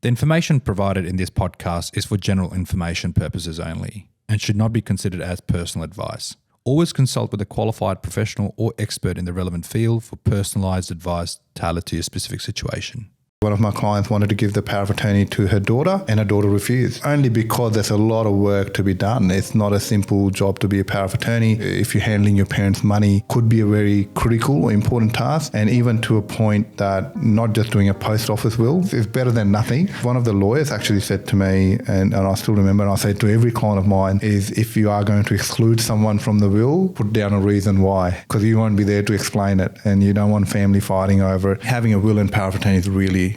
The information provided in this podcast is for general information purposes only and should not be considered as personal advice. Always consult with a qualified professional or expert in the relevant field for personalised advice tailored to your specific situation. One of my clients wanted to give the power of attorney to her daughter, and her daughter refused, only because there's a lot of work to be done. It's not a simple job to be a power of attorney. If you're handling your parents' money, could be a very critical or important task, and even to a point that not just doing a post office will is better than nothing. One of the lawyers actually said to me, and I still remember, and I say to every client of mine, is if you are going to exclude someone from the will, put down a reason why, because you won't be there to explain it, and you don't want family fighting over it. Having a will and power of attorney is really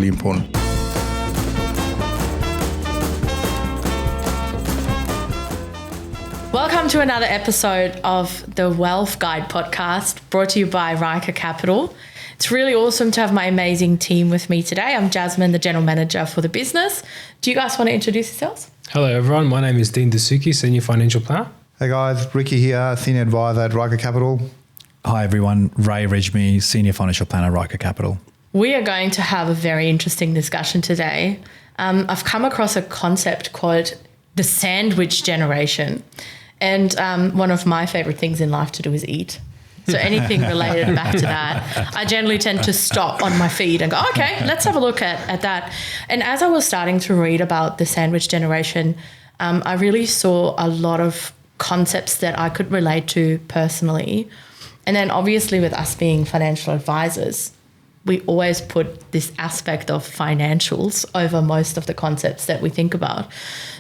important. Welcome to another episode of the Wealth Guide podcast brought to you by Ryker Capital. It's really awesome to have my amazing team with me today. I'm Jasmine, the General Manager for the business. Do you guys want to introduce yourselves? Hello everyone, my name is Dean Dasuki, Senior Financial Planner. Hey guys, Ricky here, Senior Advisor at Ryker Capital. Hi everyone, Ray Ridgme, Senior Financial Planner, Ryker Capital. We are going to have a very interesting discussion today. I've come across a concept called the sandwich generation. And one of my favorite things in life to do is eat. So anything related back to that, I generally tend to stop on my feed and go, okay, let's have a look at that. And as I was starting to read about the sandwich generation, I really saw a lot of concepts that I could relate to personally. And then obviously with us being financial advisors, we always put this aspect of financials over most of the concepts that we think about.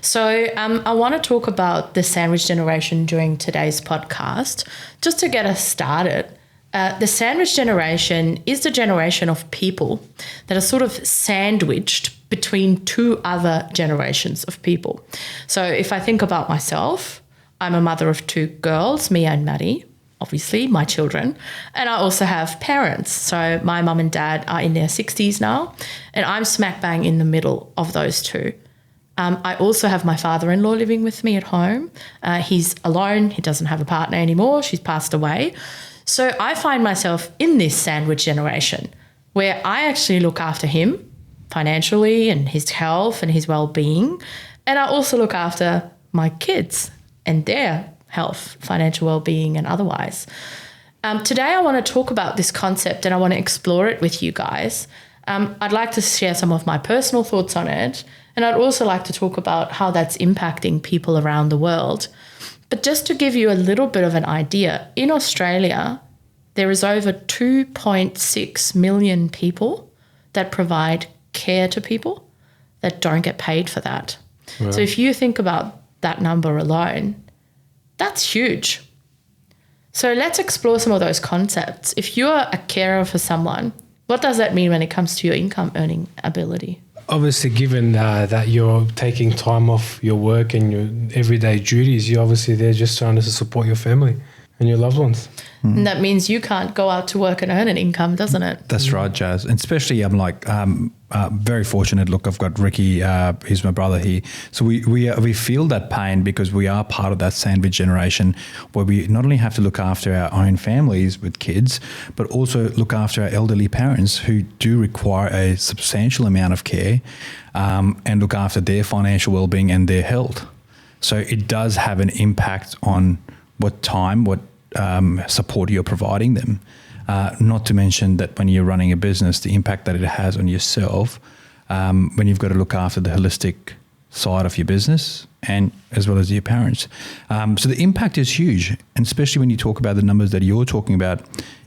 So I want to talk about the sandwich generation during today's podcast. Just to get us started, the sandwich generation is the generation of people that are sort of sandwiched between two other generations of people. So if I think about myself, I'm a mother of two girls, Mia and Maddie. Obviously, my children. And I also have parents. So my mum and dad are in their 60s now, and I'm smack bang in the middle of those two. I also have my father-in-law living with me at home. He's alone. He doesn't have a partner anymore. She's passed away. So I find myself in this sandwich generation where I actually look after him financially and his health and his well-being. And I also look after my kids and their health, financial well-being and otherwise. Today I want to talk about this concept and I want to explore it with you guys. I'd like to share some of my personal thoughts on it, and I'd also like to talk about how that's impacting people around the world. But just to give you a little bit of an idea, in Australia, there is over 2.6 million people that provide care to people that don't get paid for that. Wow. So if you think about that number alone, that's huge. So let's explore some of those concepts. If you're a carer for someone, what does that mean when it comes to your income earning ability? Obviously, given that you're taking time off your work and your everyday duties, you're obviously there just trying to support your family and your loved ones. And that means you can't go out to work and earn an income, doesn't it? That's right, Jazz. And especially I'm like very fortunate. Look, I've got Ricky, he's my brother here. So we feel that pain because we are part of that sandwich generation where we not only have to look after our own families with kids, but also look after our elderly parents who do require a substantial amount of care and look after their financial well-being and their health. So it does have an impact on what support you're providing them. Not to mention that when you're running a business, the impact that it has on yourself when you've got to look after the holistic side of your business and as well as your parents. So the impact is huge, and especially when you talk about the numbers that you're talking about,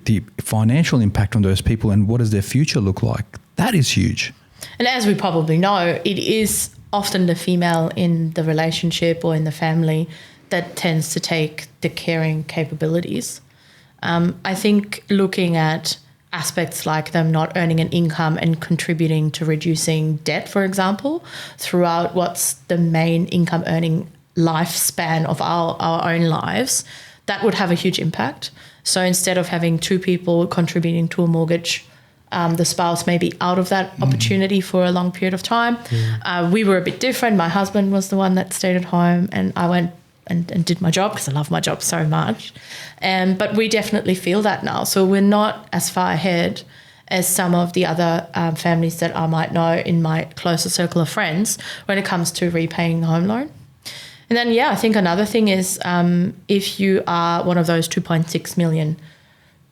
the financial impact on those people and what does their future look like, that is huge. And as we probably know, it is often the female in the relationship or in the family that tends to take the caring capabilities. I think looking at aspects like them not earning an income and contributing to reducing debt, for example, throughout what's the main income earning lifespan of our own lives, that would have a huge impact. So instead of having two people contributing to a mortgage, the spouse may be out of that opportunity for a long period of time. We were a bit different. My husband was the one that stayed at home, and I went and did my job because I love my job so much. But we definitely feel that now. So we're not as far ahead. as some of the other families that I might know in my closer circle of friends when it comes to repaying the home loan. And then, I think another thing is if you are one of those 2.6 million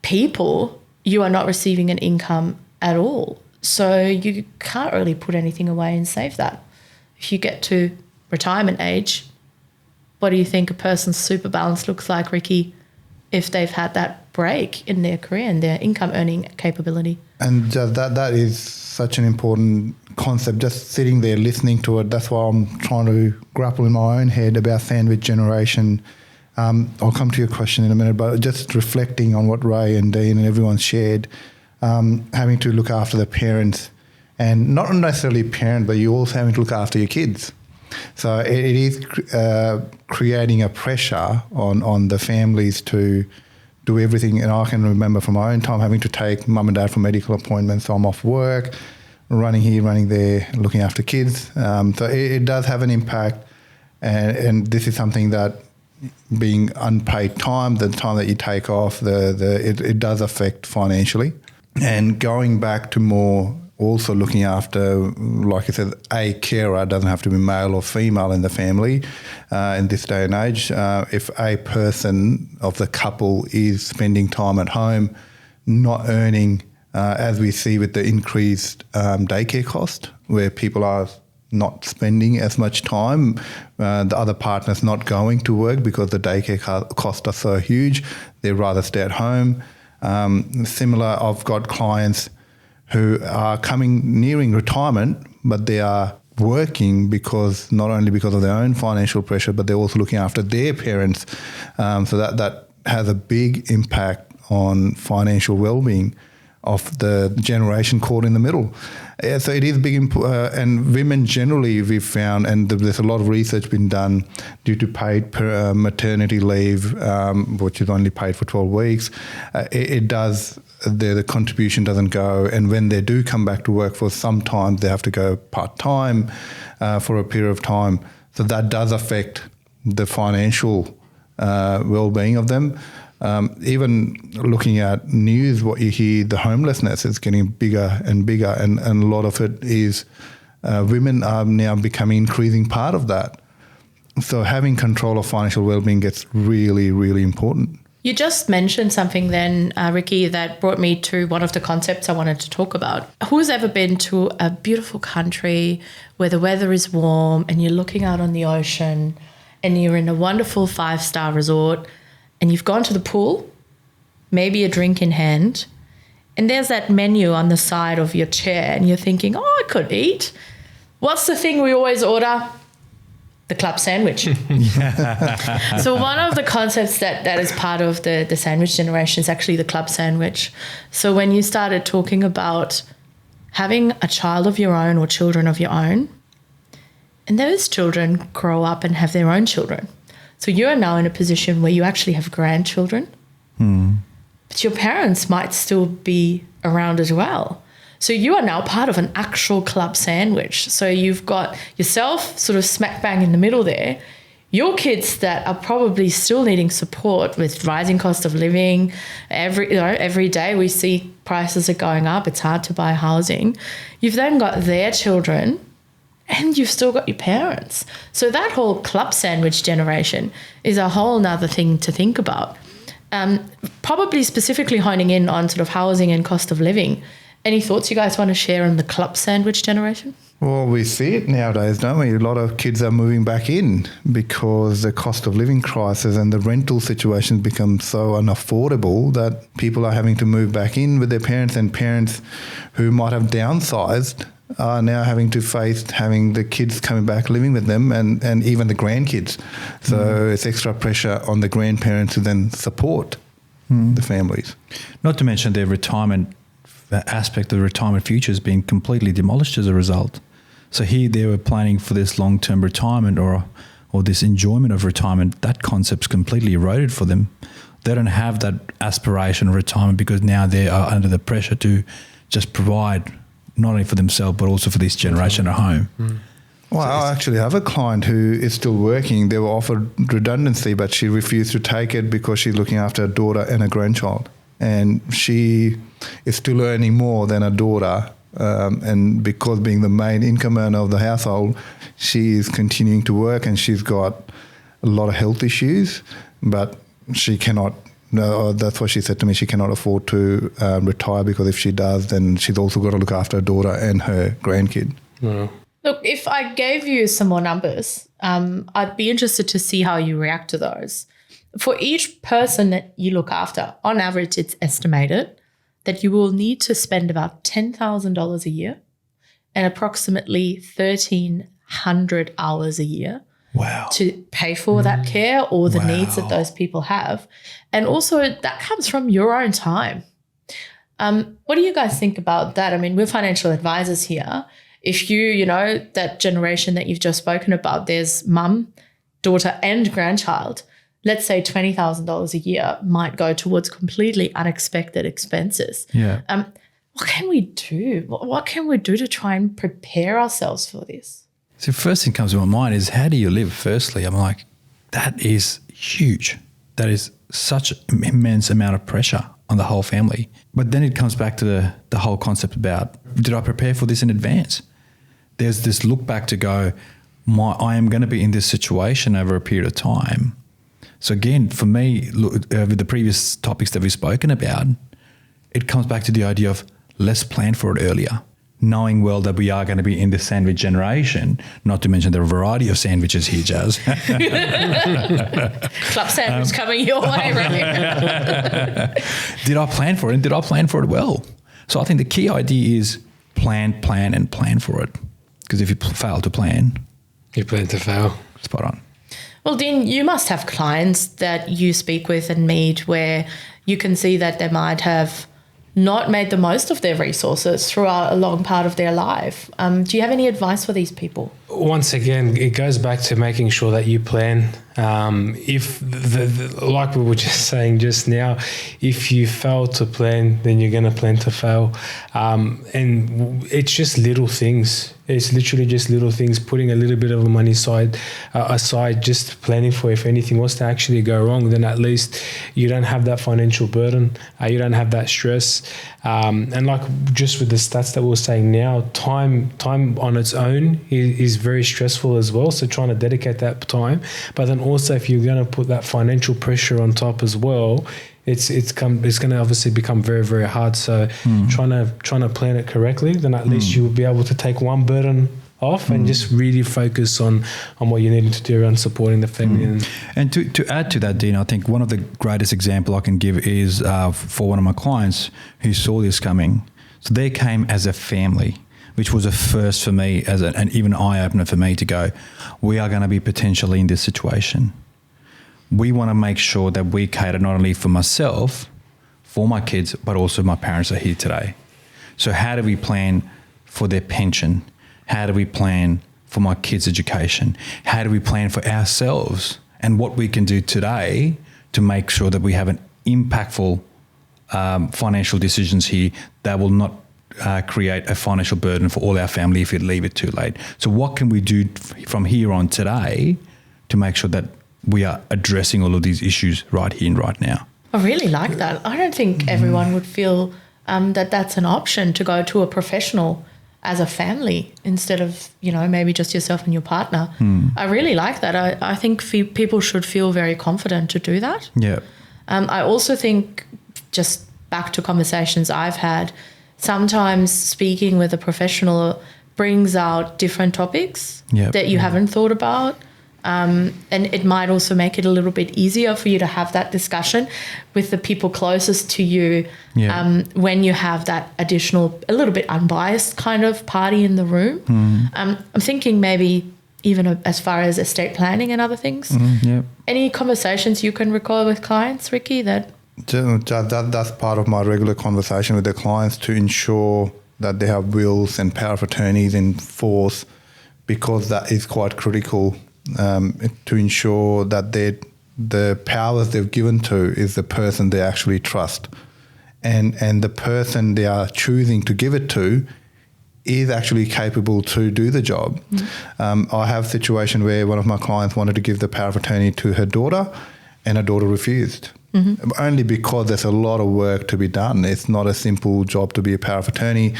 people, you are not receiving an income at all. So you can't really put anything away and save that. If you get to retirement age, what do you think a person's super balance looks like, Ricky, if they've had that break in their career and their income earning capability? And that is such an important concept, just sitting there listening to it. That's why I'm trying to grapple in my own head about sandwich generation. I'll come to your question in a minute, but just reflecting on what Ray and Dean and everyone shared, having to look after the parents, and not necessarily parent, but you also having to look after your kids. So it is creating a pressure on the families to do everything. And I can remember from my own time having to take mum and dad for medical appointments. So I'm off work, running here, running there, looking after kids. So it does have an impact. And this is something that, being unpaid time, the time that you take off, it does affect financially. And going back to more also looking after, like I said, a carer doesn't have to be male or female in the family in this day and age. If a person of the couple is spending time at home, not earning, as we see with the increased daycare cost, where people are not spending as much time, the other partner's not going to work because the daycare costs are so huge, they'd rather stay at home. Similar, I've got clients who are nearing retirement, but they are working not only because of their own financial pressure, but they're also looking after their parents. So that has a big impact on financial well-being of the generation caught in the middle. So it is big, and women generally, we've found, and there's a lot of research been done, due to paid maternity leave, which is only paid for 12 weeks, the contribution doesn't go, and when they do come back to workforce, sometimes they have to go part-time for a period of time. So that does affect the financial well-being of them. Even looking at news, what you hear, the homelessness is getting bigger and bigger, and a lot of it is women are now becoming increasing part of that. So having control of financial well-being gets really, really important. You just mentioned something then, Ricky, that brought me to one of the concepts I wanted to talk about. Who's ever been to a beautiful country where the weather is warm and you're looking out on the ocean and you're in a wonderful 5-star resort and you've gone to the pool, maybe a drink in hand, and there's that menu on the side of your chair and you're thinking, I could eat. What's the thing we always order? The club sandwich. So one of the concepts that is part of the sandwich generation is actually the club sandwich. So when you started talking about having a child of your own or children of your own, and those children grow up and have their own children. So you are now in a position where you actually have grandchildren, but your parents might still be around as well. So you are now part of an actual club sandwich. So you've got yourself sort of smack bang in the middle there, your kids that are probably still needing support with rising cost of living. Every day we see prices are going up. It's hard to buy housing. You've then got their children and you've still got your parents. So that whole club sandwich generation is a whole nother thing to think about. Probably specifically honing in on sort of housing and cost of living. Any thoughts you guys want to share on the club sandwich generation? Well, we see it nowadays, don't we? A lot of kids are moving back in because the cost of living crisis and the rental situation become so unaffordable that people are having to move back in with their parents, and parents who might have downsized are now having to face having the kids coming back living with them, and even the grandkids. So it's extra pressure on the grandparents to then support the families. Not to mention their retirement aspect of the retirement future is being completely demolished as a result. So here they were planning for this long-term retirement or this enjoyment of retirement. That concept's completely eroded for them. They don't have that aspiration of retirement because now they are under the pressure to just provide not only for themselves but also for this generation at home. Well, I actually have a client who is still working. They were offered redundancy, but she refused to take it because she's looking after a daughter and a grandchild. and she is still earning more than her daughter. And because being the main income earner of the household, she is continuing to work, and she's got a lot of health issues, but she cannot. No, that's what she said to me. She cannot afford to retire, because if she does, then she's also got to look after her daughter and her grandkid. Wow. Look, if I gave you some more numbers, I'd be interested to see how you react to those. For each person that you look after, on average, it's estimated that you will need to spend about $10,000 a year and approximately 1,300 hours a year. Wow. To pay for that care or the needs that those people have. And also that comes from your own time. What do you guys think about that? I mean, we're financial advisors here. If you know, that generation that you've just spoken about, there's mum, daughter and grandchild, let's say $20,000 a year might go towards completely unexpected expenses. Yeah. What can we do? What can we do to try and prepare ourselves for this? So first thing comes to my mind is, how do you live? Firstly, I'm like, that is huge. That is such an immense amount of pressure on the whole family. But then it comes back to the whole concept about, did I prepare for this in advance? There's this look back to go, I am going to be in this situation over a period of time. So again, for me, with the previous topics that we've spoken about, it comes back to the idea of, let's plan for it earlier. Knowing well that we are going to be in the sandwich generation, not to mention the variety of sandwiches here, Jazz. Club sandwich coming your way, right? Did I plan for it? And did I plan for it well? So I think the key idea is plan, and plan for it. Because if you fail to plan, You plan to fail. spot on. Well, Dean, you must have clients that you speak with and meet where you can see that they might have not made the most of their resources throughout a long part of their life. Do you have any advice for these people? Once again, it goes back to making sure that you plan. If like we were just saying just now, if you fail to plan, then you're going to plan to fail. And it's just little things. It's literally just little things, putting a little bit of money aside, just planning for if anything was to actually go wrong, then at least you don't have that financial burden. You don't have that stress. And like just with the stats that we were saying now, time on its own is very stressful as well. So trying to dedicate that time, but then also if you're going to put that financial pressure on top as well, it's going to obviously become very, very hard. So trying to plan it correctly, then at least you will be able to take one burden off and just really focus on what you need to do around supporting the family. And to add to that, Dean, I think one of the greatest example I can give is for one of my clients who saw this coming. So they came as a family, which was a first for me, and even an eye-opener for me to go, we are going to be potentially in this situation. We want to make sure that we cater not only for myself, for my kids, but also my parents are here today. So how do we plan for their pension? How do we plan for my kids' education? How do we plan for ourselves and what we can do today to make sure that we have an impactful financial decisions here that will not create a financial burden for all our family if we leave it too late? So what can we do from here on today to make sure that we are addressing all of these issues right here and right now? I really like that. I don't think everyone would feel that that's an option, to go to a professional as a family instead of, maybe just yourself and your partner. I really like that. I think people should feel very confident to do that. Yeah. I also think, just back to conversations I've had, sometimes speaking with a professional brings out different topics that you haven't thought about. And it might also make it a little bit easier for you to have that discussion with the people closest to you when you have that additional, a little bit unbiased kind of party in the room. I'm thinking maybe even as far as estate planning and other things. Any conversations you can recall with clients, Ricky, that... That's part of my regular conversation with the clients, to ensure that they have wills and power of attorneys in force, because that is quite critical. To ensure that the powers they've given to is the person they actually trust, and the person they are choosing to give it to is actually capable to do the job. I have a situation where one of my clients wanted to give the power of attorney to her daughter, and her daughter refused. Only because there's a lot of work to be done. It's not a simple job to be a power of attorney,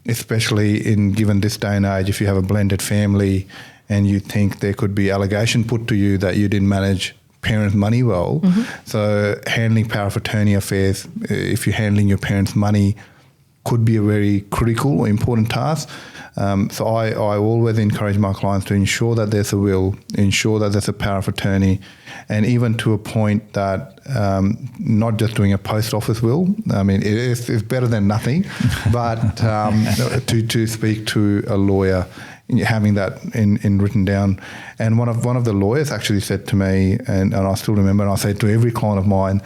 especially given this day and age. If you have a blended family and you think there could be allegation put to you that you didn't manage parent money well, so handling power of attorney affairs, if you're handling your parents' money, could be a very critical or important task. So I always encourage my clients to ensure that there's a will, ensure that there's a power of attorney, and even to a point that not just doing a post office will. I mean, it's better than nothing, but to speak to a lawyer, having that in written down. And one of the lawyers actually said to me, and I still remember, and I say to every client of mine,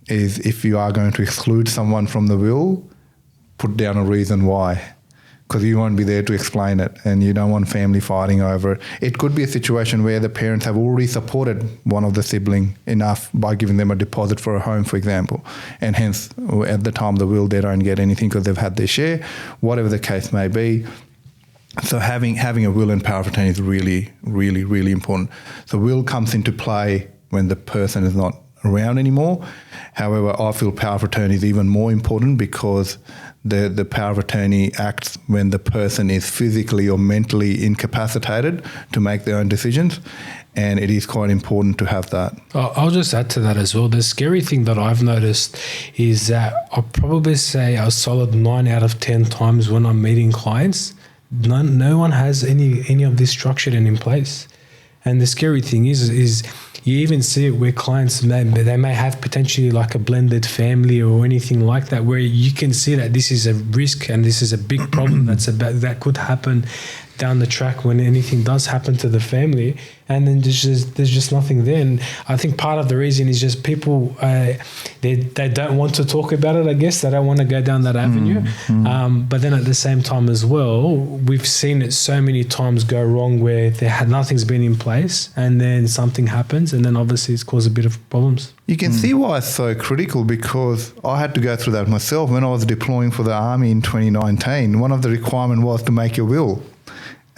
is if you are going to exclude someone from the will, put down a reason why, because you won't be there to explain it, and you don't want family fighting over it. It could be a situation where the parents have already supported one of the sibling enough by giving them a deposit for a home, for example, and hence at the time of the will they don't get anything because they've had their share, whatever the case may be. So having a will and power of attorney is really, really, really important. So will comes into play when the person is not around anymore. However, I feel power of attorney is even more important because the power of attorney acts when the person is physically or mentally incapacitated to make their own decisions, and it is quite important to have that. I'll just add to that as well. The scary thing that I've noticed is that I'll probably say a solid 9 out of 10 times when I'm meeting clients, no one has any of this structured and in place. And the scary thing is you even see it where clients they may have potentially like a blended family or anything like that, where you can see that this is a risk and this is a big problem that could happen down the track when anything does happen to the family, and then there's just nothing there. And I think part of the reason is just people they don't want to talk about it. I guess they don't want to go down that avenue. But then at the same time as well, we've seen it so many times go wrong where nothing's been in place, and then something happens, and then obviously it's caused a bit of problems. You can see why it's so critical, because I had to go through that myself when I was deploying for the Army in 2019. One of the requirements was to make a will.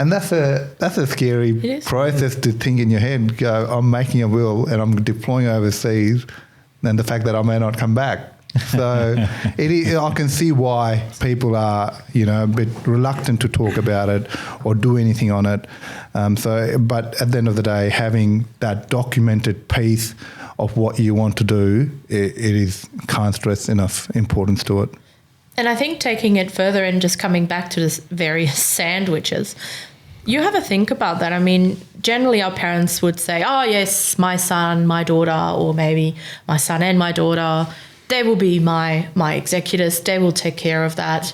And that's a scary process to think in your head, go, I'm making a will and I'm deploying overseas, and the fact that I may not come back. So I can see why people are, a bit reluctant to talk about it or do anything on it. But at the end of the day, having that documented piece of what you want to do, can't stress enough importance to it. And I think taking it further and just coming back to this various sandwiches, you have a think about that. I mean, generally our parents would say, oh, yes, my son, my daughter, or maybe my son and my daughter, they will be my executors. They will take care of that.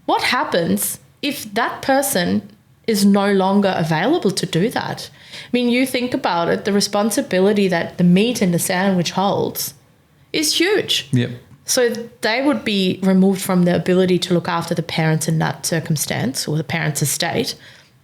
What happens if that person is no longer available to do that? I mean, you think about it, the responsibility that the meat in the sandwich holds is huge. Yep. So they would be removed from the ability to look after the parents in that circumstance or the parents' estate.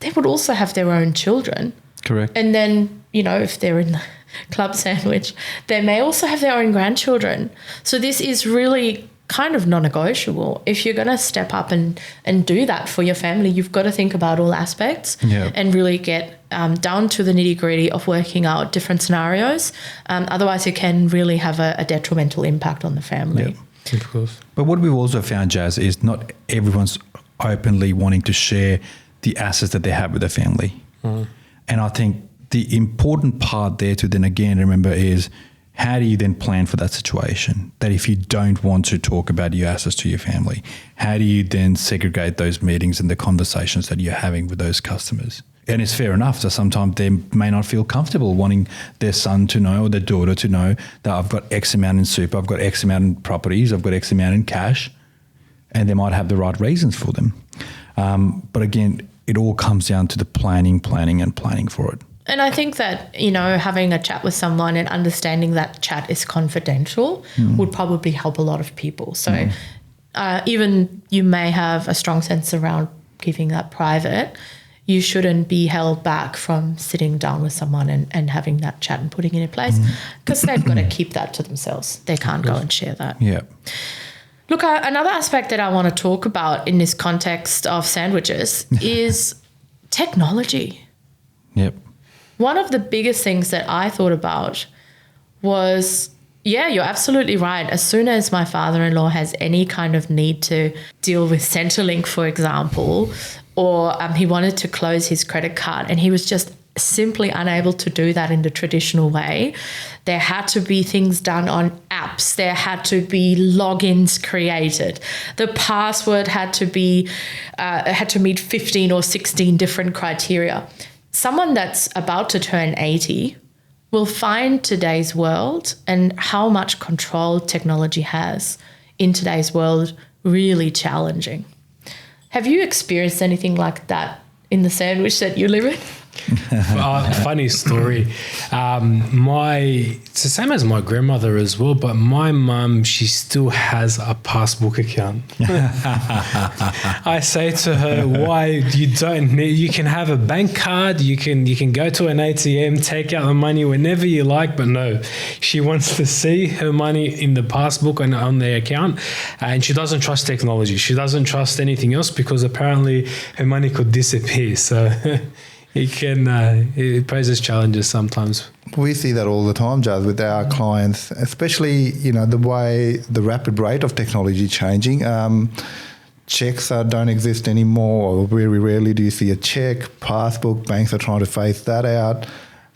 They would also have their own children. Correct. And then, if they're in the club sandwich, they may also have their own grandchildren. So this is really kind of non-negotiable. If you're going to step up and do that for your family, you've got to think about all aspects and really get down to the nitty-gritty of working out different scenarios. Otherwise, it can really have a detrimental impact on the family. Yeah, of course. But what we've also found, Jazz, is not everyone's openly wanting to share the assets that they have with their family. And I think the important part there to then again remember is, how do you then plan for that situation? That if you don't want to talk about your assets to your family, how do you then segregate those meetings and the conversations that you're having with those customers? And it's fair enough that sometimes they may not feel comfortable wanting their son to know or their daughter to know that I've got X amount in super, I've got X amount in properties, I've got X amount in cash, and they might have the right reasons for them. But again, it all comes down to the planning for it. And I think that, having a chat with someone and understanding that chat is confidential would probably help a lot of people. So even you may have a strong sense around keeping that private, you shouldn't be held back from sitting down with someone and having that chat and putting it in place, because they've got to keep that to themselves. They can't go and share that. Yeah. Look, another aspect that I want to talk about in this context of sandwiches is technology. Yep. One of the biggest things that I thought about was Yeah, you're absolutely right. As soon as my father-in-law has any kind of need to deal with Centrelink, for example, or he wanted to close his credit card and he was just simply unable to do that in the traditional way, there had to be things done on apps. There had to be logins created. The password had to be had to meet 15 or 16 different criteria. Someone that's about to turn 80 will find today's world and how much control technology has in today's world really challenging. Have you experienced anything like that in the sandwich that you live in? Funny story. It's the same as my grandmother as well, but my mum, she still has a passbook account. I say to her, why you don't need, you can have a bank card, you can go to an ATM, take out the money whenever you like, but no, she wants to see her money in the passbook and on the account, and she doesn't trust technology. She doesn't trust anything else because apparently her money could disappear. So it poses challenges sometimes. We see that all the time, Jazz, with our clients, especially, the rapid rate of technology changing. Checks don't exist anymore, or very rarely do you see a check. Passbook, banks are trying to phase that out.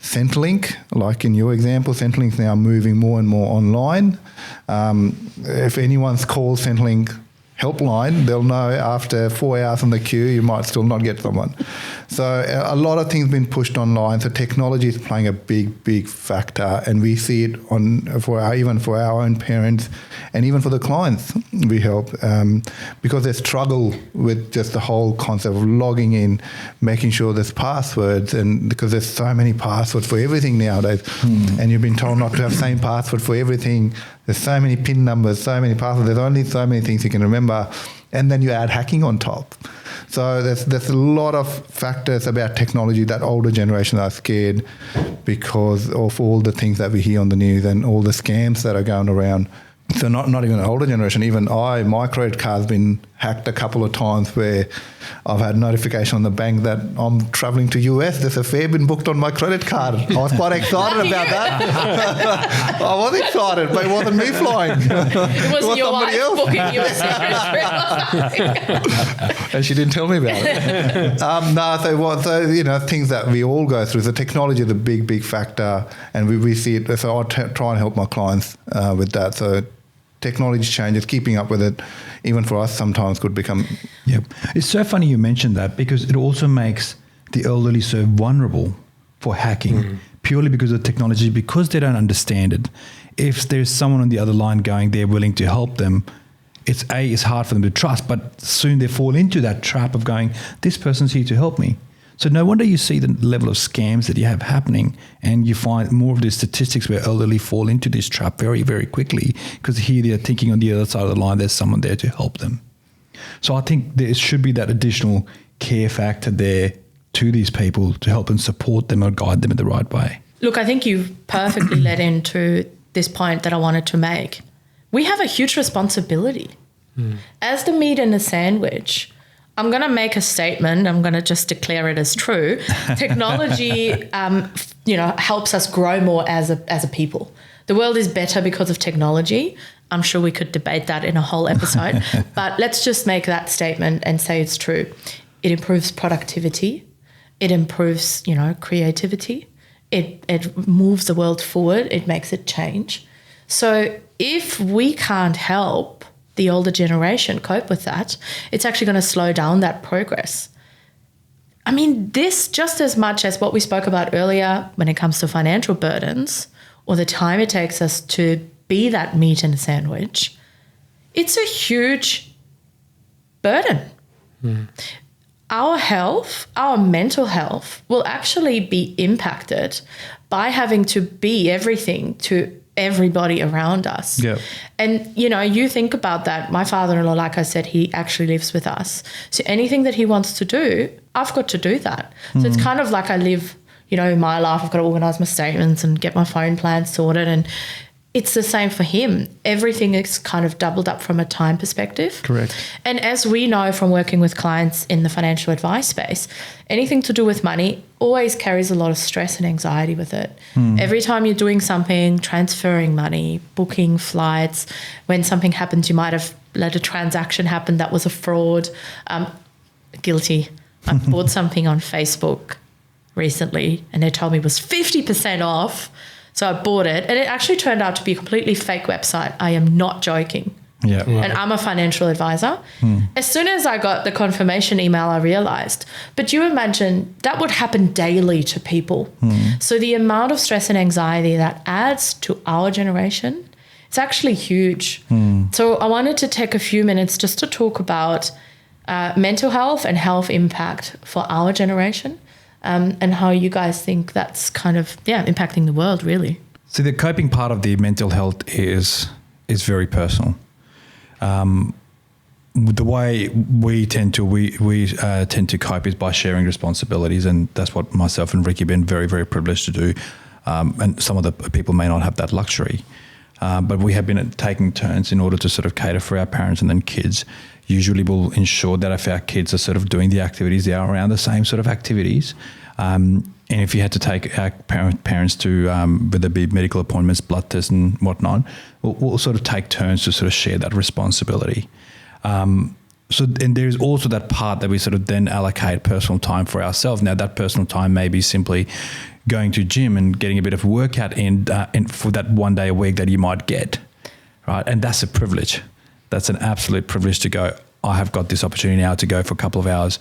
Centrelink, like in your example, Centrelink's now moving more and more online. If anyone's called Centrelink helpline, they'll know after 4 hours on the queue, you might still not get someone. So a lot of things been pushed online. So technology is playing a big, big factor, and we see it even for our own parents, and even for the clients we help, because they struggle with just the whole concept of logging in, making sure there's passwords, and because there's so many passwords for everything nowadays, and you've been told not to have same password for everything. There's so many PIN numbers, so many passwords. There's only so many things you can remember, and then you add hacking on top. So there's a lot of factors about technology that older generations are scared because of all the things that we hear on the news and all the scams that are going around. So not even an older generation, even my credit card's been hacked a couple of times where I've had notification on the bank that I'm traveling to US. There's a fare been booked on my credit card. I was quite excited about that. I was excited, but it wasn't me flying. It wasn't your wife booking you a secret. And she didn't tell me about it. Things that we all go through. So technology is a big, big factor, and we see it. So I try and help my clients with that. So technology changes, keeping up with it, even for us, sometimes could become... Yep. It's so funny you mentioned that, because it also makes the elderly so vulnerable for hacking, purely because of technology, because they don't understand it. If there's someone on the other line going, they're willing to help them, it's hard for them to trust, but soon they fall into that trap of going, this person's here to help me. So no wonder you see the level of scams that you have happening, and you find more of the statistics where elderly fall into this trap very, very quickly, because here they're thinking on the other side of the line there's someone there to help them. So I think there should be that additional care factor there to these people to help and support them or guide them in the right way. Look, I think you've perfectly led into this point that I wanted to make. We have a huge responsibility. As the meat in the sandwich, I'm going to make a statement. I'm going to just declare it as true. Technology, helps us grow more as a people. The world is better because of technology. I'm sure we could debate that in a whole episode, but let's just make that statement and say it's true. It improves productivity. It improves, creativity. It moves the world forward. It makes it change. So if we can't help the older generation cope with that, it's actually going to slow down that progress. I mean, this just as much as what we spoke about earlier when it comes to financial burdens or the time it takes us to be that meat in a sandwich, it's a huge burden. Our health, our mental health will actually be impacted by having to be everything to everybody around us. Yep. And, you think about that. My father-in-law, like I said, he actually lives with us. So anything that he wants to do, I've got to do that. So it's kind of like I live, my life. I've got to organise my statements and get my phone plan sorted. And it's the same for him. Everything is kind of doubled up from a time perspective. Correct. And as we know from working with clients in the financial advice space, anything to do with money always carries a lot of stress and anxiety with it. Every time you're doing something, transferring money, booking flights, when something happens, you might have let a transaction happen that was a fraud. Guilty. I bought something on Facebook recently and they told me it was 50% off. So I bought it and it actually turned out to be a completely fake website. I am not joking. Yeah. And I'm a financial advisor. As soon as I got the confirmation email, I realized, but you imagine that would happen daily to people. So the amount of stress and anxiety that adds to our generation, it's actually huge. So I wanted to take a few minutes just to talk about mental health and health impact for our generation, and how you guys think that's kind of, impacting the world really. So the coping part of the mental health is very personal. The way we tend to cope is by sharing responsibilities, and that's what myself and Ricky have been very, very privileged to do. And some of the people may not have that luxury, but we have been taking turns in order to sort of cater for our parents and then kids. Usually we'll ensure that if our kids are sort of doing the activities, they are around the same sort of activities. And if you had to take our parents to, whether it be medical appointments, blood tests and whatnot, we'll sort of take turns to sort of share that responsibility. And there's also that part that we sort of then allocate personal time for ourselves. Now that personal time may be simply going to gym and getting a bit of workout in for that one day a week that you might get, right? And that's a privilege. That's an absolute privilege to go, I have got this opportunity now to go for a couple of hours,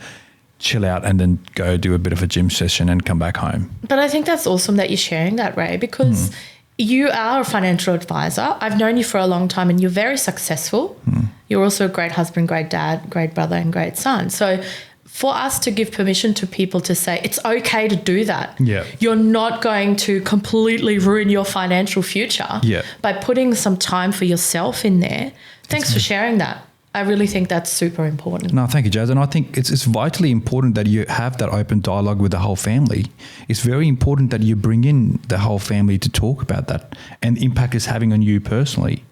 chill out and then go do a bit of a gym session and come back home. But I think that's awesome that you're sharing that, Ray, because you are a financial advisor. I've known you for a long time and you're very successful. You're also a great husband, great dad, great brother and great son. So for us to give permission to people to say it's okay to do that. Yeah. You're not going to completely ruin your financial future by putting some time for yourself in there. Thanks for sharing that. I really think that's super important. No, thank you, Jazz. And I think it's vitally important that you have that open dialogue with the whole family. It's very important that you bring in the whole family to talk about that and the impact it's having on you personally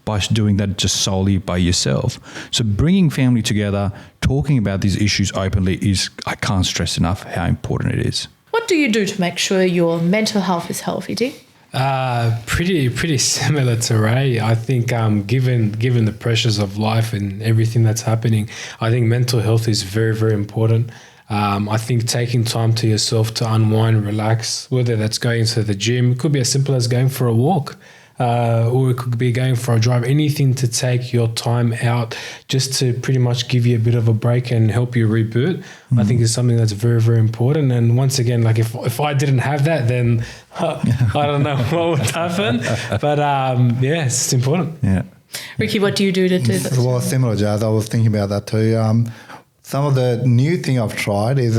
by doing that just solely by yourself. So bringing family together, talking about these issues openly I can't stress enough how important it is. What do you do to make sure your mental health is healthy, Dee? Pretty similar to Ray. I think given the pressures of life and everything that's happening, I think mental health is very, very important. I think taking time to yourself to unwind, relax, whether that's going to the gym, it could be as simple as going for a walk. Or it could be going for a drive, anything to take your time out just to pretty much give you a bit of a break and help you reboot, I think is something that's very, very important. And once again, like if I didn't have that, then I don't know what would happen. But it's important. Yeah. Ricky, what do you do to do this? Well, similar, Jazz. I was thinking about that too. Some of the new thing I've tried is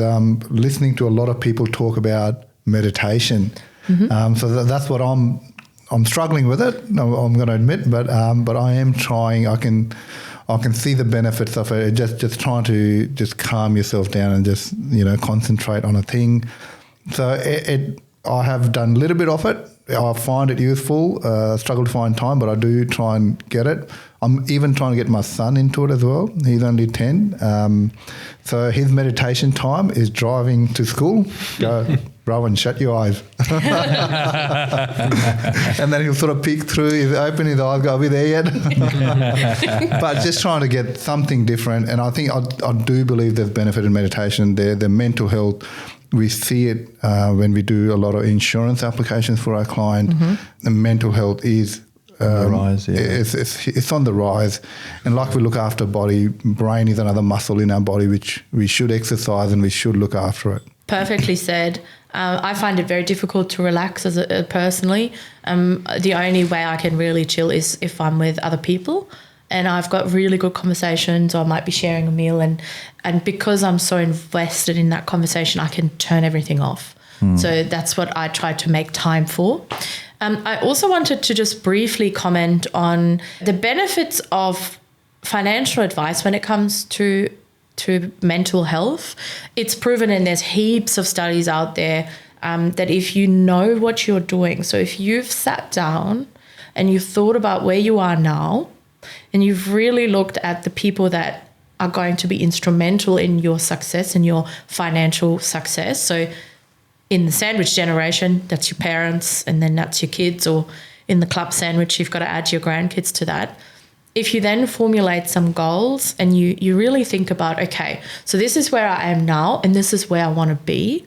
listening to a lot of people talk about meditation. So that's what I'm struggling with it. I'm going to admit, but I am trying. I can see the benefits of it. Just trying to just calm yourself down and just concentrate on a thing. So I have done a little bit of it. I find it useful. Struggle to find time, but I do try and get it. I'm even trying to get my son into it as well. He's only 10. So his meditation time is driving to school. Go, Rowan, shut your eyes. And then he'll sort of peek through, he'll open his eyes, go, are we there yet? But just trying to get something different. And I think I do believe there's benefit in meditation there. The mental health, we see it when we do a lot of insurance applications for our client. The mental health is on the rise, it's on the rise. And like we look after body, brain is another muscle in our body which we should exercise and we should look after it. Perfectly said. I find it very difficult to relax personally. The only way I can really chill is if I'm with other people and I've got really good conversations, or I might be sharing a meal, and because I'm so invested in that conversation, I can turn everything off. So that's what I try to make time for. I also wanted to just briefly comment on the benefits of financial advice when it comes to mental health. It's proven, and there's heaps of studies out there, that if you know what you're doing, so if you've sat down and you've thought about where you are now and you've really looked at the people that are going to be instrumental in your success and your financial success, so In the sandwich generation, that's your parents and then that's your kids, or in the club sandwich, you've got to add your grandkids to that. If you then formulate some goals and you really think about, okay, so this is where I am now and this is where I want to be,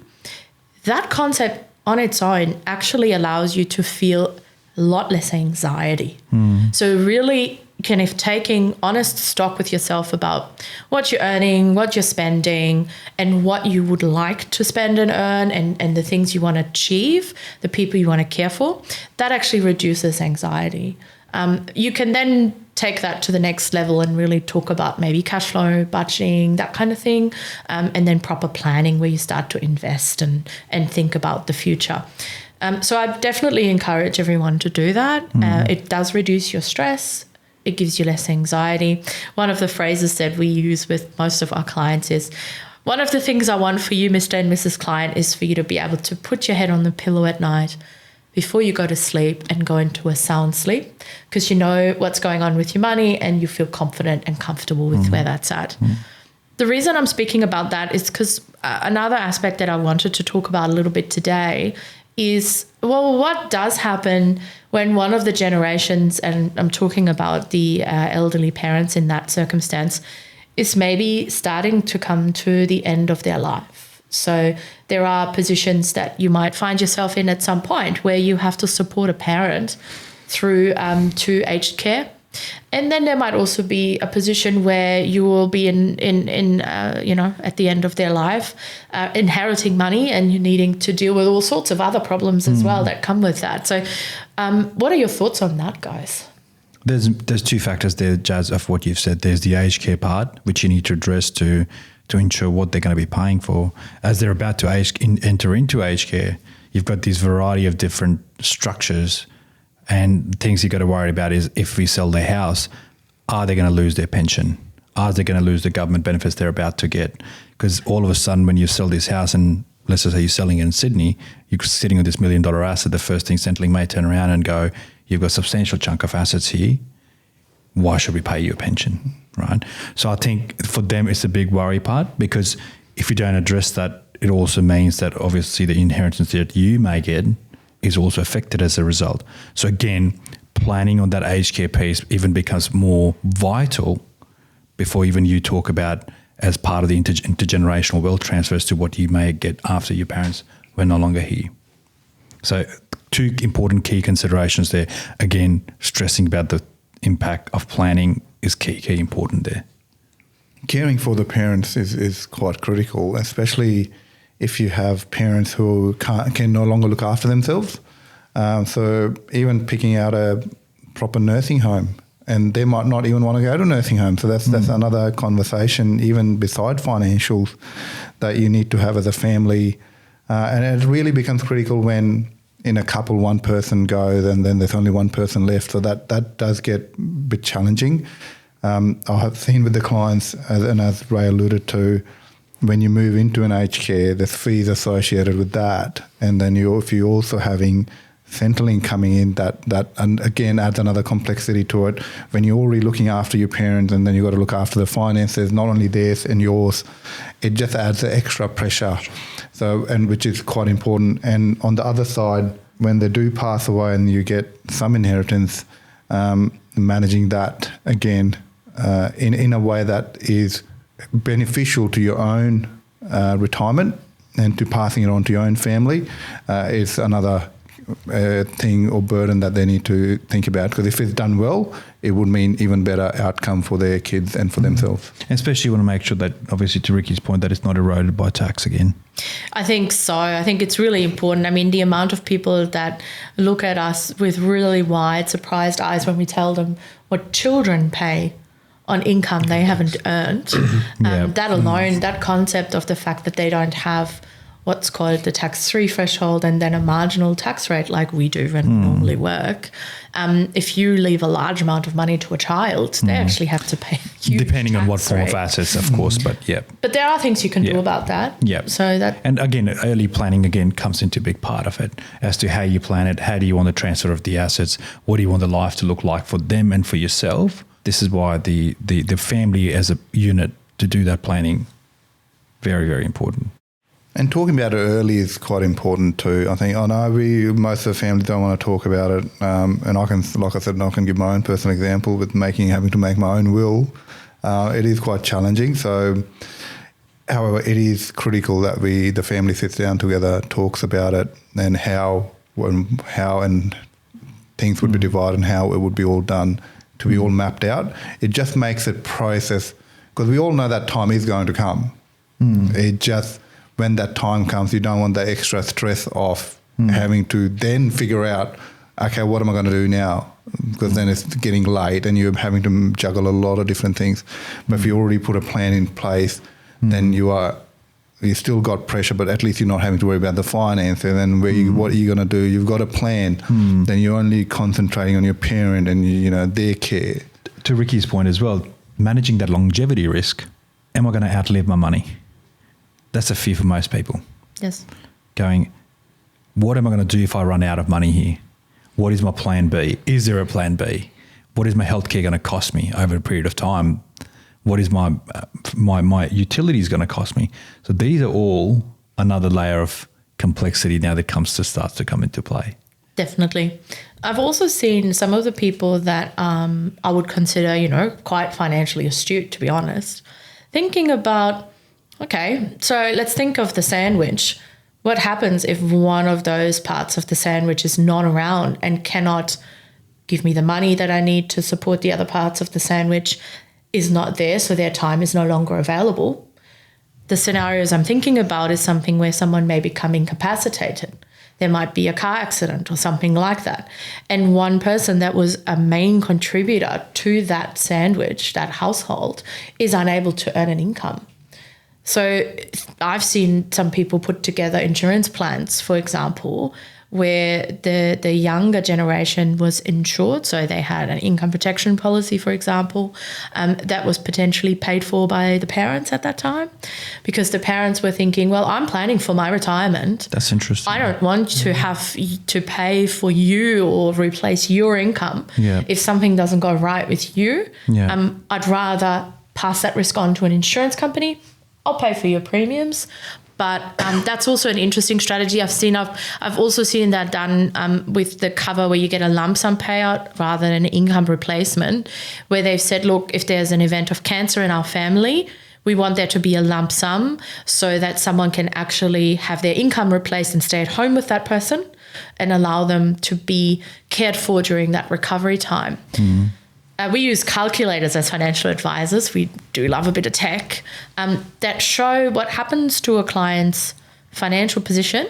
that concept on its own actually allows you to feel a lot less anxiety. So really kind of taking honest stock with yourself about what you're earning, what you're spending, and what you would like to spend and earn, and the things you want to achieve, the people you want to care for, that actually reduces anxiety. You can then take that to the next level and really talk about maybe cash flow, budgeting, that kind of thing, and then proper planning where you start to invest and think about the future. So I definitely encourage everyone to do that. It does reduce your stress. It gives you less anxiety. One of the phrases that we use with most of our clients is, one of the things I want for you, Mr. and Mrs. Client, is for you to be able to put your head on the pillow at night before you go to sleep and go into a sound sleep, because you know what's going on with your money and you feel confident and comfortable with where that's at. The reason I'm speaking about that is because another aspect that I wanted to talk about a little bit today is, well, what does happen when one of the generations, and I'm talking about the elderly parents in that circumstance, is maybe starting to come to the end of their life. So there are positions that you might find yourself in at some point where you have to support a parent through to aged care. And then there might also be a position where you will be in at the end of their life, inheriting money, and you're needing to deal with all sorts of other problems as well that come with that. So what are your thoughts on that, guys? There's two factors there, Jazz, of what you've said. There's the aged care part, which you need to address to ensure what they're going to be paying for. As they're about to enter into aged care, you've got this variety of different structures, and things you got to worry about is, if we sell their house, are they going to lose their pension? Are they going to lose the government benefits they're about to get? Because all of a sudden, when you sell this house, and let's just say you're selling it in Sydney, you're sitting with this $1 million asset, the first thing Centrelink may turn around and go, you've got a substantial chunk of assets here. Why should we pay you a pension, right? So I think for them, it's a big worry part, because if you don't address that, it also means that obviously the inheritance that you may get is also affected as a result. So again, planning on that aged care piece even becomes more vital before even you talk about as part of the intergenerational wealth transfers to what you may get after your parents were no longer here. So two important key considerations there. Again, stressing about the impact of planning is key important there. Caring for the parents is quite critical, especially if you have parents who can no longer look after themselves. So even picking out a proper nursing home, and they might not even want to go to a nursing home. So that's another conversation, even beside financials, that you need to have as a family. And it really becomes critical when in a couple one person goes and then there's only one person left. So that does get a bit challenging. I have seen with the clients, as Ray alluded to, when you move into an aged care, there's fees associated with that. And then if you're also having Centrelink coming in, that and again adds another complexity to it. When you're already looking after your parents and then you've got to look after the finances, not only theirs and yours, it just adds the extra pressure. So, and which is quite important. And on the other side, when they do pass away and you get some inheritance, managing that again in a way that is beneficial to your own retirement and to passing it on to your own family is another thing or burden that they need to think about, because if it's done well, it would mean even better outcome for their kids and for themselves. And especially you want to make sure that, obviously to Ricky's point, that it's not eroded by tax again. I think so. I think it's really important. I mean, the amount of people that look at us with really wide, surprised eyes when we tell them what children pay on income they haven't earned. That alone, that concept of the fact that they don't have what's called the tax-free threshold and then a marginal tax rate like we do when we normally work. If you leave a large amount of money to a child, they actually have to pay a huge depending on what tax form rate. of assets, of course, but yeah. But there are things you can do about that. Yeah. So that, and again, early planning again comes into a big part of it as to how you plan it. How do you want the transfer of the assets? What do you want the life to look like for them and for yourself? This is why the family as a unit to do that planning, very, very important. And talking about it early is quite important too. I think I know most of the families don't want to talk about it, and I can, like I said, I can give my own personal example with having to make my own will. It is quite challenging. So, however, it is critical that the family sits down together, talks about it, and how and things would be divided and how it would be all done to be all mapped out. It just makes it process, because we all know that time is going to come. It just, when that time comes, you don't want the extra stress of having to then figure out, okay, what am I going to do now? Because then it's getting late and you're having to juggle a lot of different things. But if you already put a plan in place, then you still got pressure, but at least you're not having to worry about the finance. And then what are you going to do? You've got a plan. Then you're only concentrating on your parent and their care. To Ricky's point as well, managing that longevity risk. Am I going to outlive my money? That's a fear for most people. Yes. Going, what am I going to do if I run out of money here? What is my plan B? Is there a plan B? What is my healthcare going to cost me over a period of time? What is my utilities going to cost me? So these are all another layer of complexity now that starts to come into play. Definitely. I've also seen some of the people that I would consider, quite financially astute, to be honest, thinking about, okay, so let's think of the sandwich. What happens if one of those parts of the sandwich is not around and cannot give me the money that I need to support the other parts of the sandwich, is not there, so their time is no longer available? The scenarios I'm thinking about is something where someone may become incapacitated. There might be a car accident or something like that. And one person that was a main contributor to that sandwich, that household, is unable to earn an income. So I've seen some people put together insurance plans, for example, where the younger generation was insured. So they had an income protection policy, for example, that was potentially paid for by the parents at that time, because the parents were thinking, well, I'm planning for my retirement. That's interesting. I don't want to have to pay for you or replace your income. Yeah. If something doesn't go right with you. Yeah. I'd rather pass that risk on to an insurance company. I'll pay for your premiums. But that's also an interesting strategy. I've also seen that done with the cover where you get a lump sum payout rather than an income replacement, where they've said, look, if there's an event of cancer in our family, we want there to be a lump sum so that someone can actually have their income replaced and stay at home with that person and allow them to be cared for during that recovery time. Mm-hmm. We use calculators as financial advisors. We do love a bit of tech that show what happens to a client's financial position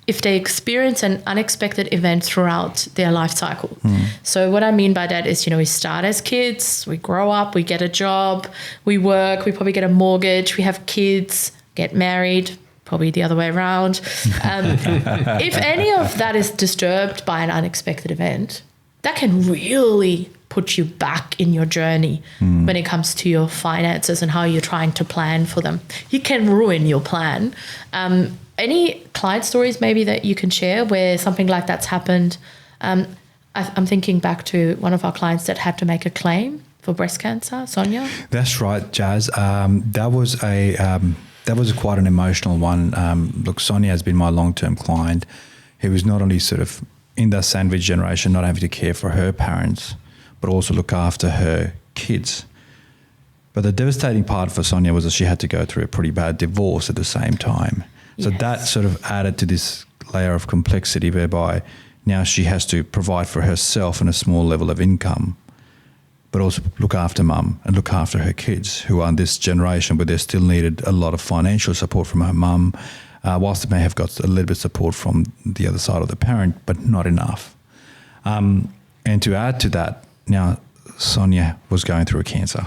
if they experience an unexpected event throughout their life cycle. So what I mean by that is, we start as kids, we grow up, we get a job, we work, we probably get a mortgage, we have kids, get married, probably the other way around. If any of that is disturbed by an unexpected event, that can really put you back in your journey when it comes to your finances and how you're trying to plan for them. You can ruin your plan. Any client stories maybe that you can share where something like that's happened? I'm thinking back to one of our clients that had to make a claim for breast cancer, Sonia. That's right, Jazz. That was quite an emotional one. Look, Sonia has been my long-term client. He was not only sort of in that sandwich generation, not having to care for her parents, but also look after her kids. But the devastating part for Sonia was that she had to go through a pretty bad divorce at the same time. So that sort of added to this layer of complexity whereby now she has to provide for herself and a small level of income, but also look after mum and look after her kids who are in this generation where they still needed a lot of financial support from her mum, whilst they may have got a little bit of support from the other side of the parent, but not enough. And to add to that, now Sonia was going through a cancer.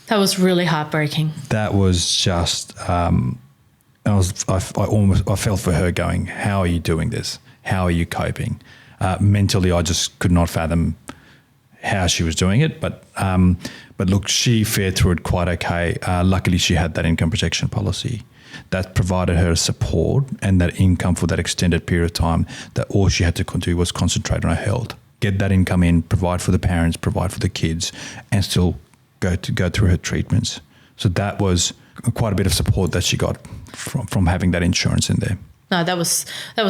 That was really heartbreaking. That was just, I felt for her going, how are you doing this? How are you coping? Mentally, I just could not fathom how she was doing it. But look, she fared through it quite okay. Luckily, she had that income protection policy that provided her support and that income for that extended period of time, that all she had to do was concentrate on her health, get that income in, provide for the parents, provide for the kids, and still go through her treatments. So that was quite a bit of support that she got from having that insurance in there. No, that was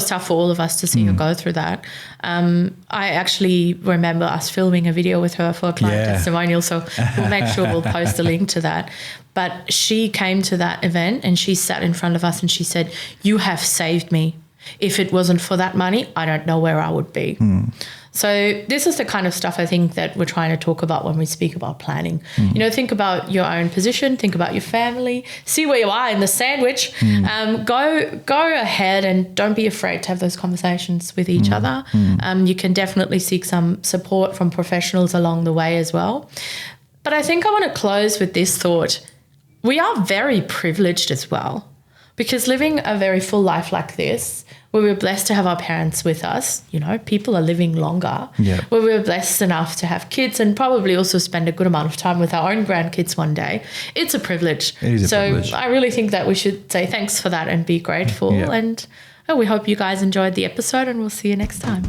tough for all of us to see her go through that. I actually remember us filming a video with her for a client testimonial, so we'll make sure we'll post a link to that. But she came to that event and she sat in front of us and she said, "You have saved me. If it wasn't for that money, I don't know where I would be." So this is the kind of stuff I think that we're trying to talk about when we speak about planning. You know, think about your own position, think about your family, see where you are in the sandwich. Go ahead and don't be afraid to have those conversations with each other. You can definitely seek some support from professionals along the way as well. But I think I want to close with this thought. We are very privileged as well, because living a very full life like this, where we're blessed to have our parents with us, you know, people are living longer, where we're blessed enough to have kids and probably also spend a good amount of time with our own grandkids one day. It's a privilege. It is a privilege. I really think that we should say thanks for that and be grateful. And we hope you guys enjoyed the episode, and we'll see you next time.